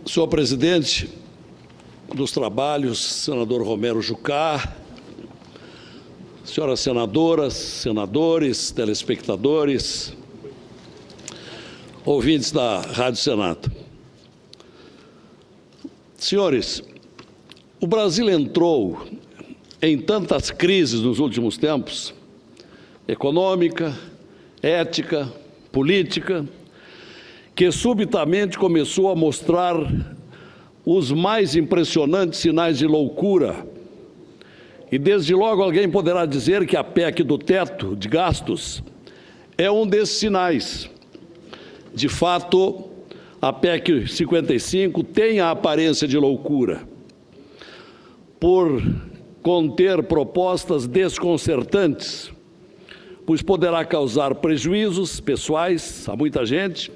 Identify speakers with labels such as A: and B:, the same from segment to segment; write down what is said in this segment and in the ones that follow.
A: Senhor presidente dos trabalhos, senador Romero Jucá, senhoras senadoras, senadores, telespectadores, ouvintes da Rádio Senado. Senhores, o Brasil entrou em tantas crises nos últimos tempos, econômica, ética, política, que subitamente começou a mostrar os mais impressionantes sinais de loucura. E desde logo alguém poderá dizer que a PEC do teto de gastos é um desses sinais. De fato, a PEC 55 tem a aparência de loucura, por conter propostas desconcertantes, pois poderá causar prejuízos pessoais a muita gente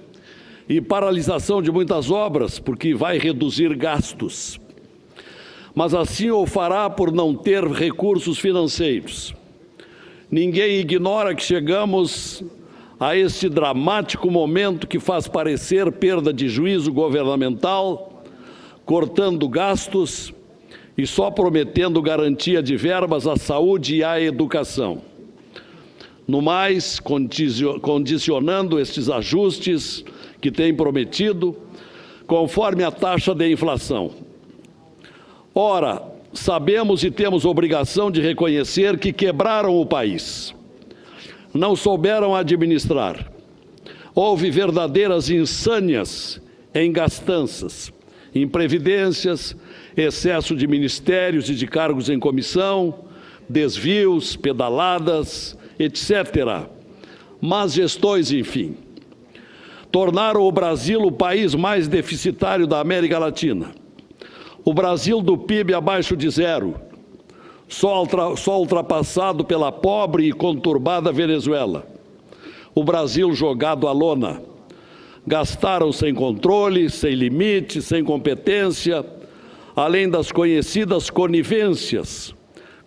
A: e paralisação de muitas obras, porque vai reduzir gastos. Mas assim o fará por não ter recursos financeiros. Ninguém ignora que chegamos a este dramático momento que faz parecer perda de juízo governamental, cortando gastos e só prometendo garantia de verbas à saúde e à educação. No mais, condicionando estes ajustes que tem prometido, conforme a taxa de inflação. Ora, sabemos e temos obrigação de reconhecer que quebraram o país. Não souberam administrar. Houve verdadeiras insânias em gastanças, em previdências, excesso de ministérios e de cargos em comissão, desvios, pedaladas, etc. Más gestões, enfim. Tornaram o Brasil o país mais deficitário da América Latina. O Brasil do PIB abaixo de zero, só ultrapassado pela pobre e conturbada Venezuela. O Brasil jogado à lona. Gastaram sem controle, sem limite, sem competência, além das conhecidas conivências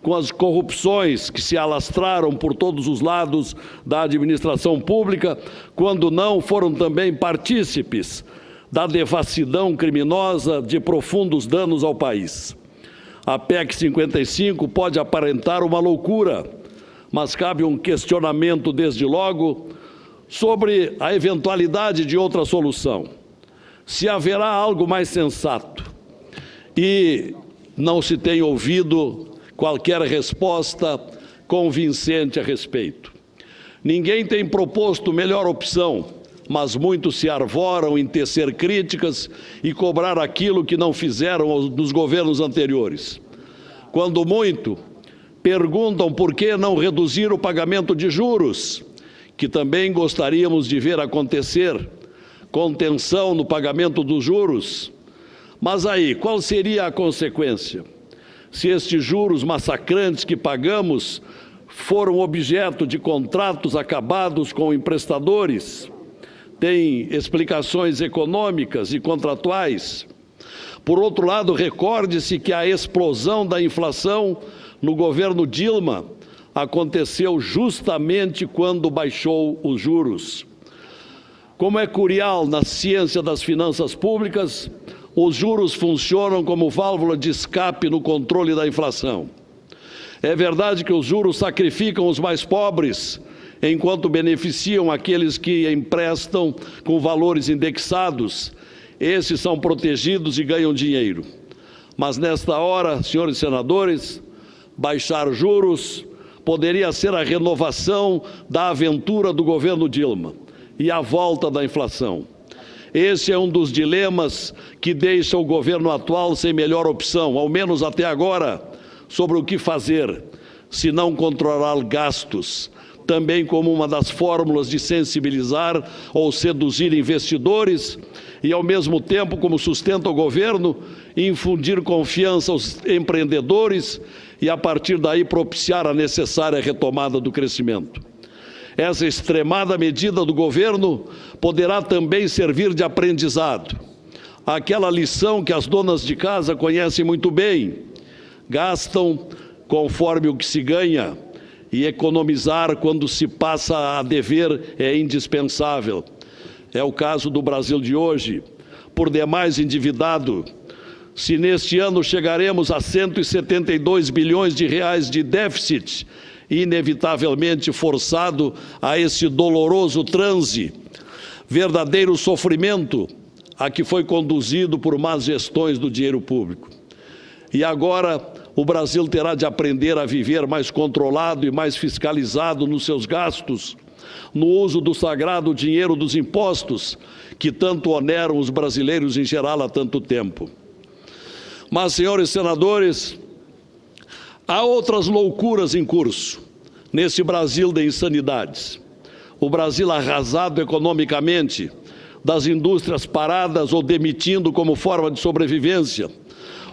A: com as corrupções que se alastraram por todos os lados da administração pública, quando não foram também partícipes da devassidão criminosa de profundos danos ao país. A PEC 55 pode aparentar uma loucura, mas cabe um questionamento desde logo sobre a eventualidade de outra solução. Se haverá algo mais sensato, e não se tem ouvido qualquer resposta convincente a respeito. Ninguém tem proposto melhor opção, mas muitos se arvoram em tecer críticas e cobrar aquilo que não fizeram nos governos anteriores. Quando muito, perguntam por que não reduzir o pagamento de juros, que também gostaríamos de ver acontecer, contenção no pagamento dos juros. Mas aí, qual seria a consequência? Se estes juros massacrantes que pagamos foram objeto de contratos acabados com emprestadores, tem explicações econômicas e contratuais. Por outro lado, recorde-se que a explosão da inflação no governo Dilma aconteceu justamente quando baixou os juros. Como é curial na ciência das finanças públicas, os juros funcionam como válvula de escape no controle da inflação. É verdade que os juros sacrificam os mais pobres, enquanto beneficiam aqueles que emprestam com valores indexados. Esses são protegidos e ganham dinheiro. Mas nesta hora, senhores senadores, baixar juros poderia ser a renovação da aventura do governo Dilma e a volta da inflação. Esse é um dos dilemas que deixa o governo atual sem melhor opção, ao menos até agora, sobre o que fazer, se não controlar gastos, também como uma das fórmulas de sensibilizar ou seduzir investidores e, ao mesmo tempo, como sustenta o governo, infundir confiança aos empreendedores e, a partir daí, propiciar a necessária retomada do crescimento. Essa extremada medida do governo poderá também servir de aprendizado. Aquela lição que as donas de casa conhecem muito bem: gastam conforme o que se ganha e economizar quando se passa a dever é indispensável. É o caso do Brasil de hoje. por demais endividado, se neste ano chegaremos a 172 bilhões de reais de déficit, inevitavelmente forçado a esse doloroso transe, verdadeiro sofrimento a que foi conduzido por más gestões do dinheiro público. E agora o Brasil terá de aprender a viver mais controlado e mais fiscalizado nos seus gastos, no uso do sagrado dinheiro dos impostos, que tanto oneram os brasileiros em geral há tanto tempo. Mas, senhores senadores, há outras loucuras em curso nesse Brasil de insanidades. O Brasil arrasado economicamente, das indústrias paradas ou demitindo como forma de sobrevivência,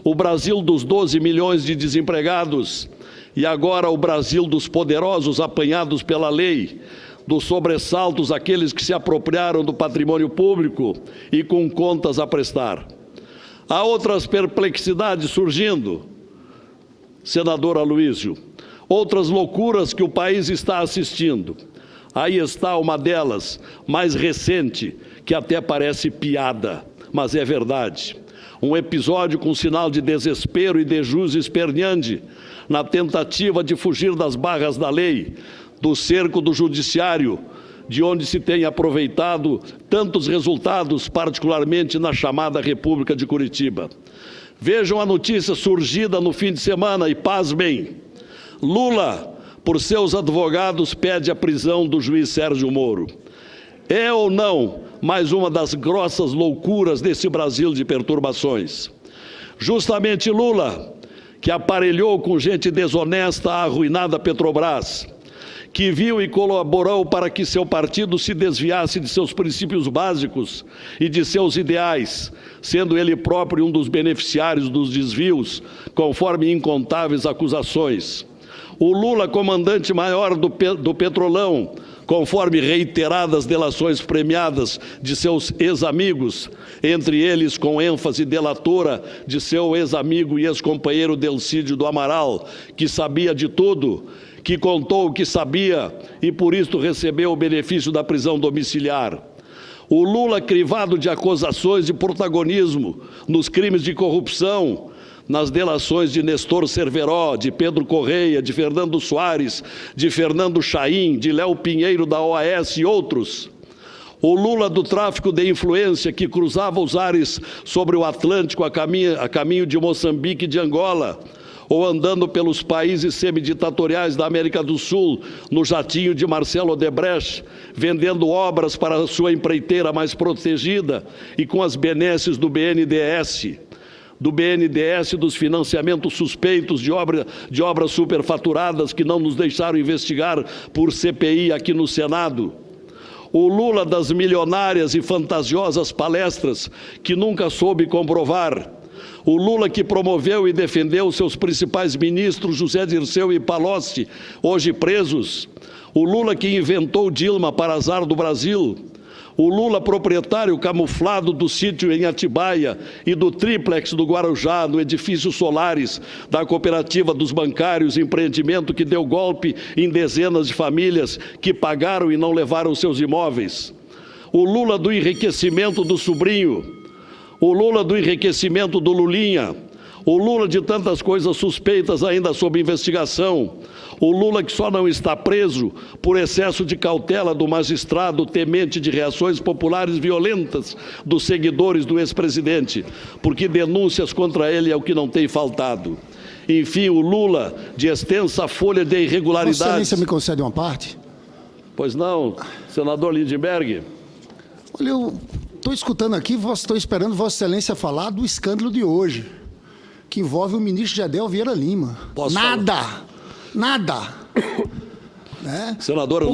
A: o Brasil dos 12 milhões de desempregados e agora o Brasil dos poderosos apanhados pela lei, dos sobressaltos àqueles que se apropriaram do patrimônio público e com contas a prestar. Há outras perplexidades surgindo, senador Aloysio, outras loucuras que o país está assistindo. Aí está uma delas, mais recente, que até parece piada, mas é verdade. Um episódio com sinal de desespero e de jus esperneandi, na tentativa de fugir das barras da lei, do cerco do judiciário, de onde se tem aproveitado tantos resultados, particularmente na chamada República de Curitiba. Vejam a notícia surgida no fim de semana e pasmem. Lula, por seus advogados, pede a prisão do juiz Sérgio Moro. É ou não mais uma das grossas loucuras desse Brasil de perturbações? Justamente Lula, que aparelhou com gente desonesta a arruinada Petrobras, que viu e colaborou para que seu partido se desviasse de seus princípios básicos e de seus ideais, sendo ele próprio um dos beneficiários dos desvios, conforme incontáveis acusações. O Lula, comandante maior do Petrolão, conforme reiteradas delações premiadas de seus ex-amigos, entre eles com ênfase delatora de seu ex-amigo e ex-companheiro Delcídio do Amaral, que sabia de tudo, que contou o que sabia e por isso recebeu o benefício da prisão domiciliar. O Lula, crivado de acusações de protagonismo nos crimes de corrupção, nas delações de Nestor Cerveró, de Pedro Correia, de Fernando Soares, de Fernando Chaim, de Léo Pinheiro da OAS e outros. O Lula do tráfico de influência que cruzava os ares sobre o Atlântico a caminho de Moçambique e de Angola, ou andando pelos países semiditatoriais da América do Sul, no jatinho de Marcelo Odebrecht, vendendo obras para a sua empreiteira mais protegida e com as benesses do BNDES, dos financiamentos suspeitos de obras superfaturadas que não nos deixaram investigar por CPI aqui no Senado. O Lula das milionárias e fantasiosas palestras que nunca soube comprovar. O Lula que promoveu e defendeu seus principais ministros, José Dirceu e Palocci, hoje presos. O Lula que inventou Dilma para azar do Brasil. O Lula proprietário camuflado do sítio em Atibaia e do triplex do Guarujá, no edifício Solares, da cooperativa dos bancários, empreendimento que deu golpe em dezenas de famílias que pagaram e não levaram seus imóveis. O Lula do enriquecimento do sobrinho. O Lula do enriquecimento do Lulinha, o Lula de tantas coisas suspeitas ainda sob investigação, o Lula que só não está preso por excesso de cautela do magistrado temente de reações populares violentas dos seguidores do ex-presidente, porque denúncias contra ele é o que não tem faltado. Enfim, o Lula de extensa folha de irregularidades...
B: Vossa Excelência me concede uma parte?
A: Pois não, senador Lindenberg.
B: Olha, eu estou escutando aqui, estou esperando Vossa Excelência falar do escândalo de hoje, que envolve o ministro Gedel Vieira Lima.
A: Posso
B: nada,
A: falar?
B: Nada. Né?
A: Senador, eu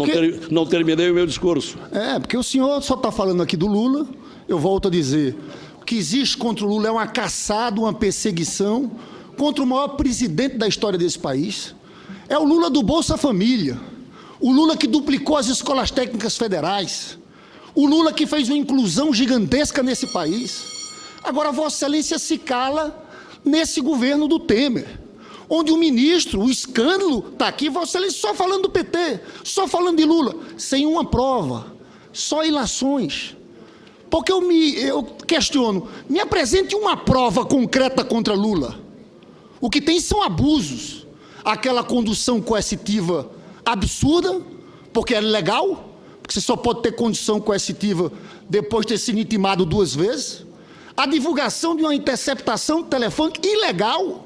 A: não terminei o meu discurso.
B: Porque o senhor só está falando aqui do Lula, eu volto a dizer, o que existe contra o Lula é uma caçada, uma perseguição contra o maior presidente da história desse país. É o Lula do Bolsa Família, o Lula que duplicou as escolas técnicas federais, o Lula que fez uma inclusão gigantesca nesse país. Agora, Vossa Excelência se cala nesse governo do Temer, onde o ministro, o escândalo, está aqui, Vossa Excelência só falando do PT, só falando de Lula, sem uma prova, só ilações. Porque eu questiono, me apresente uma prova concreta contra Lula. O que tem são abusos. Aquela condução coercitiva absurda, porque é legal, porque você só pode ter condução coercitiva depois de ter sido intimado 2 vezes. A divulgação de uma interceptação telefônica ilegal.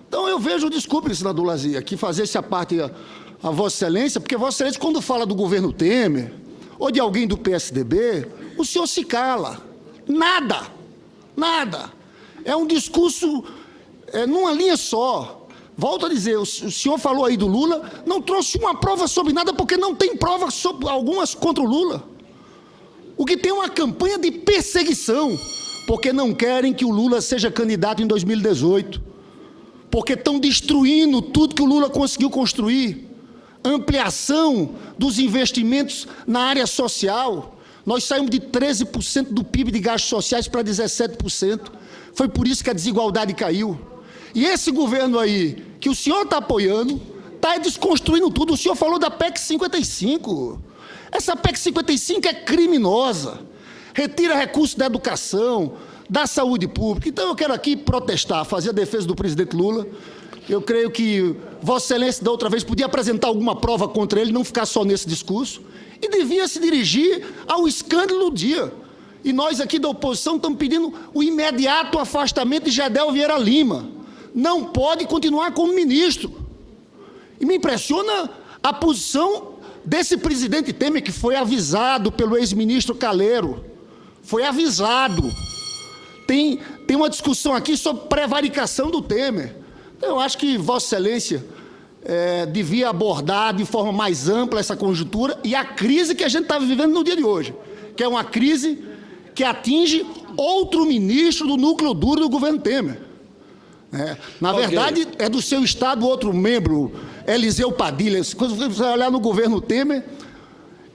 B: Então eu vejo, desculpe, senador Lazier, aqui fazer essa parte a Vossa Excelência, porque Vossa Excelência, quando fala do governo Temer, ou de alguém do PSDB, o senhor se cala. Nada. Nada. É um discurso numa linha só. Volto a dizer, o senhor falou aí do Lula, não trouxe uma prova sobre nada, porque não tem prova sobre algumas contra o Lula. O que tem é uma campanha de perseguição, porque não querem que o Lula seja candidato em 2018. Porque estão destruindo tudo que o Lula conseguiu construir. Ampliação dos investimentos na área social. Nós saímos de 13% do PIB de gastos sociais para 17%. Foi por isso que a desigualdade caiu. E esse governo aí, que o senhor está apoiando, está desconstruindo tudo. O senhor falou da PEC 55. Essa PEC 55 é criminosa. Retira recursos da educação, da saúde pública. Então eu quero aqui protestar, fazer a defesa do presidente Lula. Eu creio que Vossa Excelência, da outra vez, podia apresentar alguma prova contra ele, não ficar só nesse discurso, e devia se dirigir ao escândalo do dia. E nós aqui da oposição estamos pedindo o imediato afastamento de Gedel Vieira Lima. Não pode continuar como ministro. E me impressiona a posição desse presidente Temer, que foi avisado pelo ex-ministro Calheiro. Foi avisado. Tem uma discussão aqui sobre prevaricação do Temer. Eu acho que Vossa Excelência devia abordar de forma mais ampla essa conjuntura e a crise que a gente está vivendo no dia de hoje, que é uma crise que atinge outro ministro do núcleo duro do governo Temer. Na verdade, é do seu estado outro membro, Eliseu Padilha. Quando você olhar no governo Temer,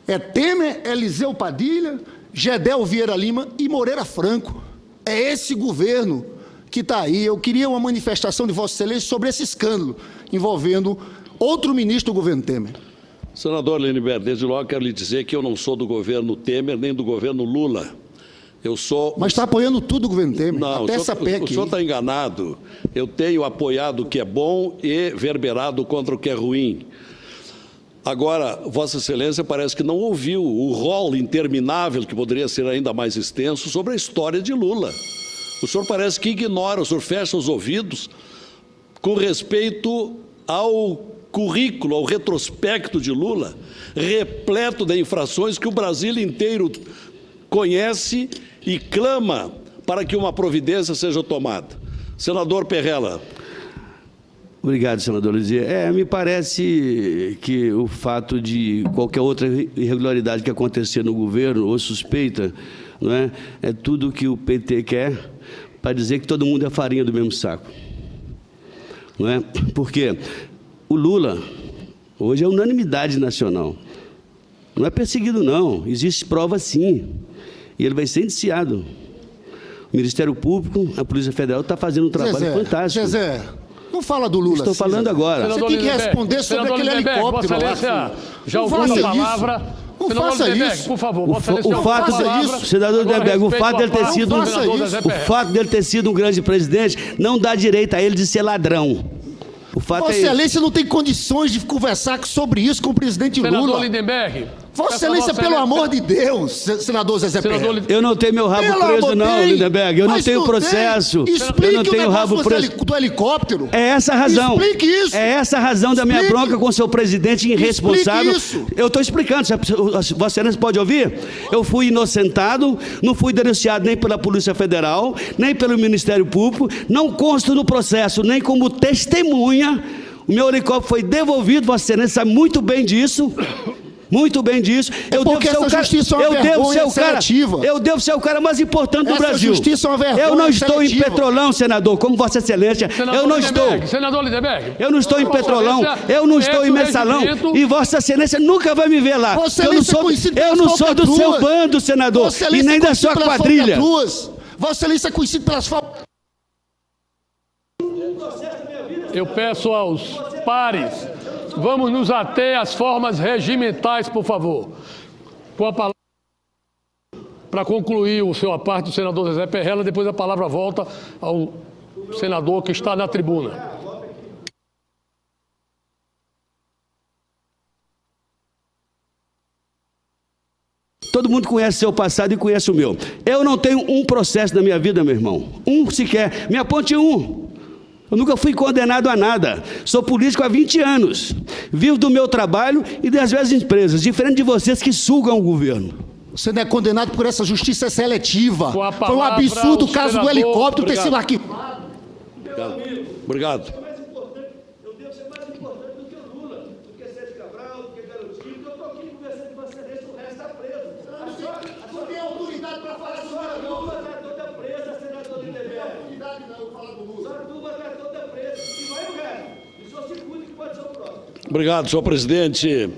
B: é Temer, Eliseu Padilha, Gedel Vieira Lima e Moreira Franco. É esse governo que está aí. Eu queria uma manifestação de Vossa Excelência sobre esse escândalo envolvendo outro ministro do governo Temer.
A: Senador Liniberto, desde logo quero lhe dizer que eu não sou do governo Temer nem do governo Lula. Eu sou...
B: Mas está apoiando tudo o governo Temer,
A: não,
B: até essa PEC.
A: O senhor está enganado. Eu tenho apoiado o que é bom e verberado contra o que é ruim. Agora, Vossa Excelência parece que não ouviu o rol interminável, que poderia ser ainda mais extenso, sobre a história de Lula. O senhor parece que ignora, o senhor fecha os ouvidos com respeito ao currículo, ao retrospecto de Lula, repleto de infrações que o Brasil inteiro conhece e clama para que uma providência seja tomada. Senador Perrella.
C: Obrigado, senador Lazier. Me parece que o fato de qualquer outra irregularidade que acontecer no governo ou suspeita, não é tudo que o PT quer para dizer que todo mundo é farinha do mesmo saco. Não é? Porque o Lula hoje é unanimidade nacional. Não é perseguido, não. Existe prova, sim. E ele vai ser indiciado. O Ministério Público, a Polícia Federal está fazendo um trabalho fantástico.
B: Zezé, não fala do Lula.
C: Estou falando agora.
B: Você tem que responder sobre aquele helicóptero lá.
D: Já ouviu a palavra?
B: Não faça isso.
D: Por favor,
C: o fato disso, senador Lindenberg, o fato dele ter sido um grande presidente não dá direito a ele de ser ladrão. O fato
B: Vossa Excelência não tem condições de conversar sobre isso com o presidente Lula.
D: Senador Lindenberg.
B: Vossa Excelência, pelo amor de Deus, senador Zezé Perrella.
C: Eu não tenho meu rabo preso, não, Lindenberg. Eu não tenho processo. Eu não tenho rabo preso.
B: Do helicóptero.
C: É essa a razão.
B: Explique isso.
C: É essa a razão da minha bronca com o seu presidente irresponsável.
B: Explique isso.
C: Eu estou explicando. Vossa Excelência pode ouvir? Eu fui inocentado, não fui denunciado nem pela Polícia Federal, nem pelo Ministério Público, não consto no processo, nem como testemunha. O meu helicóptero foi devolvido, Vossa Excelência sabe muito bem disso. Muito bem disso. Eu devo ser o cara mais importante do Brasil.
B: Justiça é uma vergonha.
C: Eu não estou em Petrolão, senador, como Vossa Excelência. Eu não estou.
D: Senador Lindenberg.
C: Eu não estou em Petrolão. Eu não estou em Mensalão. E Vossa Excelência nunca vai me ver lá. Eu não sou do seu bando, senador, e nem da sua quadrilha.
B: Vossa Excelência é conhecido pelas falcatruas.
D: Eu peço aos pares, vamos nos ater às formas regimentais, por favor. Com a palavra. para concluir a sua parte, o senador Zezé Perrella, depois a palavra volta ao senador que está na tribuna.
C: Todo mundo conhece seu passado e conhece o meu. Eu não tenho um processo na minha vida, meu irmão. Um sequer. Me aponte um. Eu nunca fui condenado a nada. Sou político há 20 anos. Vivo do meu trabalho e das minhas empresas. Diferente de vocês que sugam o governo.
B: Você não é condenado por essa justiça seletiva.
D: Com a
B: Foi um
D: palavra,
B: absurdo o
D: o
B: caso do
D: senador.
B: helicóptero ter sido
A: Obrigado.
B: arquivado.
A: Obrigado.
E: Eu devo ser mais importante do que o Lula, do que Sérgio Cabral, do que Garotinho, que eu estou aqui conversando com você desde o resto está preso. A senhora tem autoridade para falar sobre a Lula. A senhora está toda presa, senador Lindenberg. Não tem autoridade não, eu falar do Lula. A senhora Lula está toda presa. E vai o resto. E o senhor se cuide que pode ser o próximo.
A: Obrigado, senhor presidente.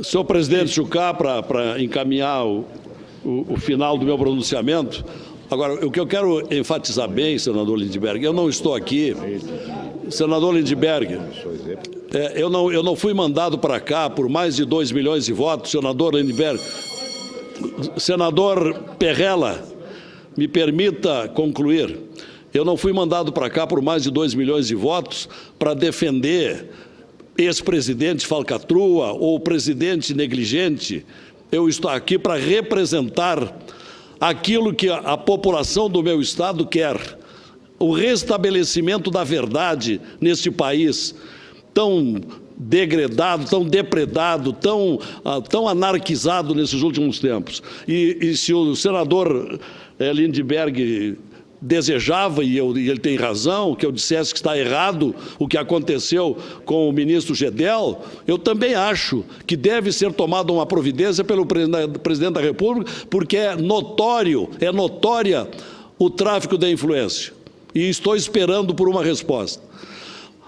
A: Senhor presidente Chucá, para encaminhar o final do meu pronunciamento. Agora, o que eu quero enfatizar bem, senador Lindbergh, eu não estou aqui, senador Lindbergh, eu não fui mandado para cá por mais de 2 milhões de votos, senador Lindbergh. Senador Perrella, me permita concluir. Eu não fui mandado para cá por mais de 2 milhões de votos para defender ex-presidente falcatrua ou presidente negligente. Eu estou aqui para representar aquilo que a população do meu estado quer, o restabelecimento da verdade neste país tão degradado, tão depredado, tão anarquizado nesses últimos tempos. E se o senador Lindbergh desejava, e ele tem razão, que eu dissesse que está errado o que aconteceu com o ministro Gedel, eu também acho que deve ser tomada uma providência pelo presidente da República, porque é notória o tráfico da influência. E estou esperando por uma resposta.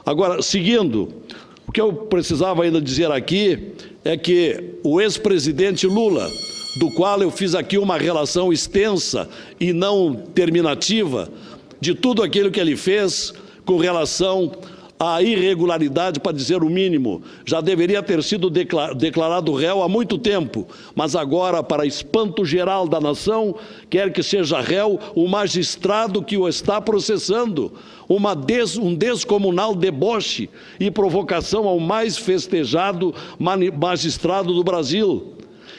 A: Agora, seguindo, o que eu precisava ainda dizer aqui é que o ex-presidente Lula, do qual eu fiz aqui uma relação extensa e não terminativa de tudo aquilo que ele fez com relação à irregularidade, para dizer o mínimo, já deveria ter sido declarado réu há muito tempo, mas agora, para espanto geral da nação, quer que seja réu o magistrado que o está processando, um descomunal deboche e provocação ao mais festejado magistrado do Brasil,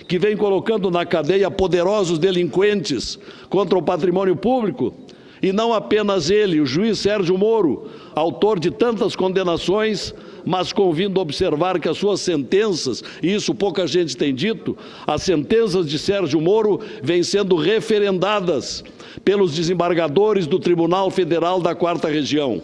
A: que vem colocando na cadeia poderosos delinquentes contra o patrimônio público, e não apenas ele, o juiz Sérgio Moro, autor de tantas condenações, mas convindo observar que as suas sentenças, e isso pouca gente tem dito, as sentenças de Sérgio Moro vêm sendo referendadas pelos desembargadores do Tribunal Federal da 4ª Região.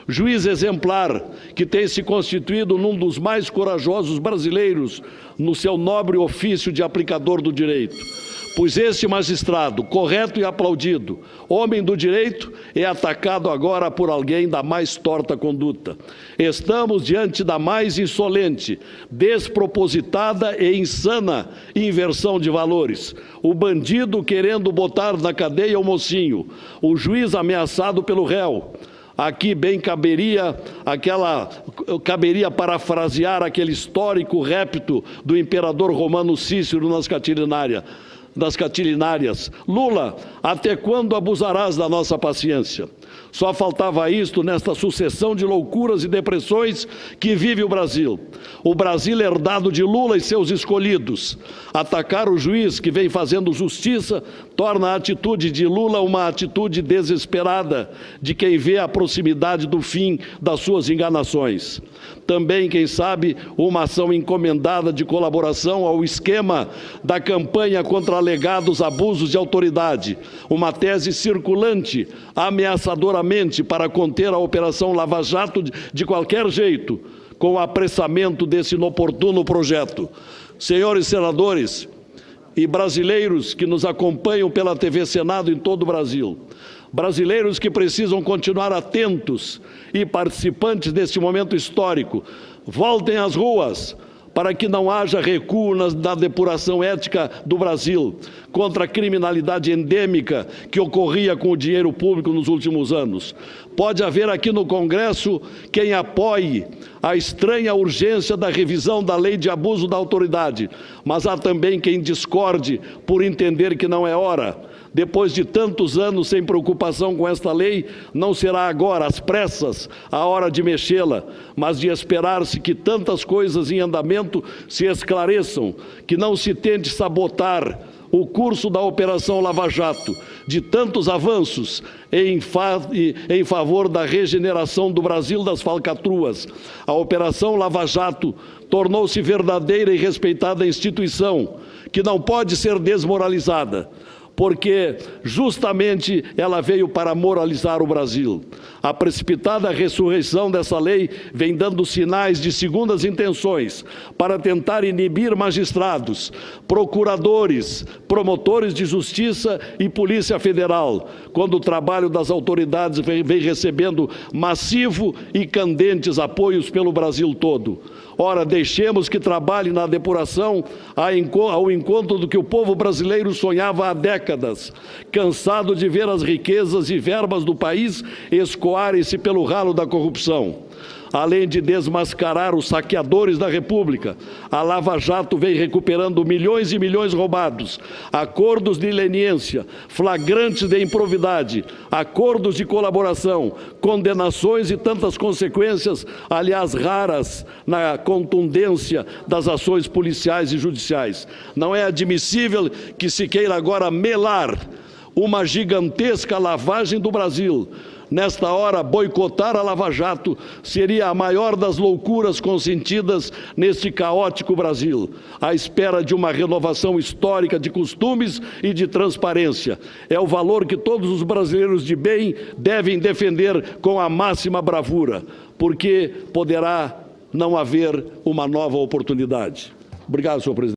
A: Juiz exemplar, que tem se constituído num dos mais corajosos brasileiros no seu nobre ofício de aplicador do direito. Pois este magistrado, correto e aplaudido, homem do direito, é atacado agora por alguém da mais torta conduta. Estamos diante da mais insolente, despropositada e insana inversão de valores. O bandido querendo botar na cadeia o mocinho, o juiz ameaçado pelo réu. Aqui bem caberia parafrasear aquele histórico répito do imperador romano Cícero nas Catilinarias. Lula, até quando abusarás da nossa paciência? Só faltava isto nesta sucessão de loucuras e depressões que vive o Brasil. O Brasil herdado de Lula e seus escolhidos. Atacar o juiz que vem fazendo justiça torna a atitude de Lula uma atitude desesperada de quem vê a proximidade do fim das suas enganações. Também, quem sabe, uma ação encomendada de colaboração ao esquema da campanha contra alegados abusos de autoridade, uma tese circulante ameaçadoramente para conter a Operação Lava Jato de qualquer jeito, com o apressamento desse inoportuno projeto. Senhores senadores e brasileiros que nos acompanham pela TV Senado em todo o Brasil, brasileiros que precisam continuar atentos e participantes deste momento histórico, voltem às ruas, para que não haja recuo na depuração ética do Brasil contra a criminalidade endêmica que ocorria com o dinheiro público nos últimos anos. Pode haver aqui no Congresso quem apoie a estranha urgência da revisão da lei de abuso da autoridade, mas há também quem discorde por entender que não é hora. Depois de tantos anos sem preocupação com esta lei, não será agora, às pressas, a hora de mexê-la, mas de esperar-se que tantas coisas em andamento se esclareçam, que não se tente sabotar o curso da Operação Lava Jato, de tantos avanços em favor da regeneração do Brasil das falcatruas. A Operação Lava Jato tornou-se verdadeira e respeitada instituição, que não pode ser desmoralizada, porque justamente ela veio para moralizar o Brasil. A precipitada ressurreição dessa lei vem dando sinais de segundas intenções para tentar inibir magistrados, procuradores, promotores de justiça e Polícia Federal, quando o trabalho das autoridades vem recebendo massivo e candentes apoios pelo Brasil todo. Ora, deixemos que trabalhe na depuração ao encontro do que o povo brasileiro sonhava há décadas, cansado de ver as riquezas e verbas do país escoarem-se pelo ralo da corrupção. Além de desmascarar os saqueadores da República, a Lava Jato vem recuperando milhões e milhões roubados, acordos de leniência, flagrantes de improbidade, acordos de colaboração, condenações e tantas consequências, aliás, raras na contundência das ações policiais e judiciais. Não é admissível que se queira agora melar uma gigantesca lavagem do Brasil. Nesta hora, boicotar a Lava Jato seria a maior das loucuras consentidas neste caótico Brasil, à espera de uma renovação histórica de costumes e de transparência. É o valor que todos os brasileiros de bem devem defender com a máxima bravura, porque poderá não haver uma nova oportunidade. Obrigado, senhor presidente.